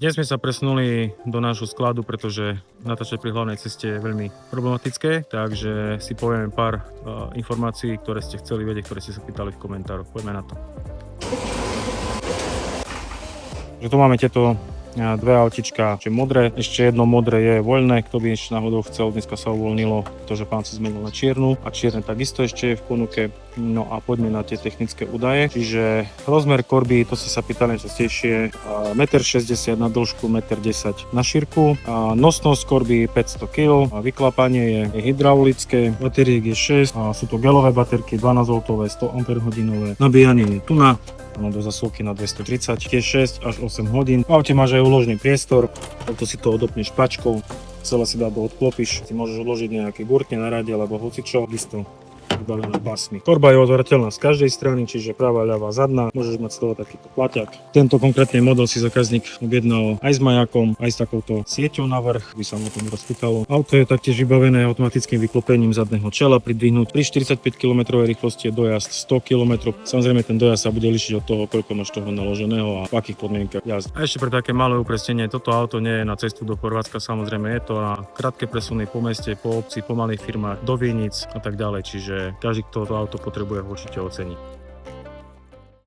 Dnes sme sa presunuli do nášho skladu, pretože natáčať pri hlavnej ceste je veľmi problematické, takže si povieme pár informácií, ktoré ste chceli vedieť, ktoré ste sa pýtali v komentároch. Poďme na to. Tu máme tieto dve autička, čiže modré, ešte jedno modré je voľné, kto by ešte náhodou chcel, dneska sa uvoľnilo, pretože pán sa zmenil na čiernu a čierne takisto ešte je v ponuke. No a poďme na tie technické údaje, čiže rozmer korby, to ste sa pýtali častejšie, 1,60 m na dĺžku, 1,10 m na šírku, nosnosť korby 500 kg, vyklapanie je hydraulické, batériek je 6, sú to gelové baterky 12V, 100 Ah, nabíjanie je tu na do zasúky na 230, tiež 6 až 8 hodín. V aute máš aj uložný priestor, to si to odopneš pačkou, celé si dá do odklopíš, si môžeš uložiť nejaké gurtne na rade alebo hocičo, isto vybavená pásmi. Korba je odvrateľná z každej strany, čiže pravá, ľavá, zadná. Môžeš mať z toho takýto plaťak. Tento konkrétny model si zákazník objednal aj s majakom, aj s takouto sieťou na vrch, by sa mu tomu rozpýtalo. Auto je taktiež vybavené automatickým vyklopením zadného čela pridvihnúť. Pri 45 km rýchlosti je dojazd 100 km. Samozrejme ten dojazd sa bude líšiť od toho, koľko máš toho naloženého a v akých podmienkach jazdy. A ešte pre také malé upresnenie, toto auto nie je na cestu do Chorvátska, samozrejme je to na krátke presuny po meste, po obci, po malých firmách, do Vienic a tak ďalej, čiže každý, kto to auto potrebuje, určite ocení.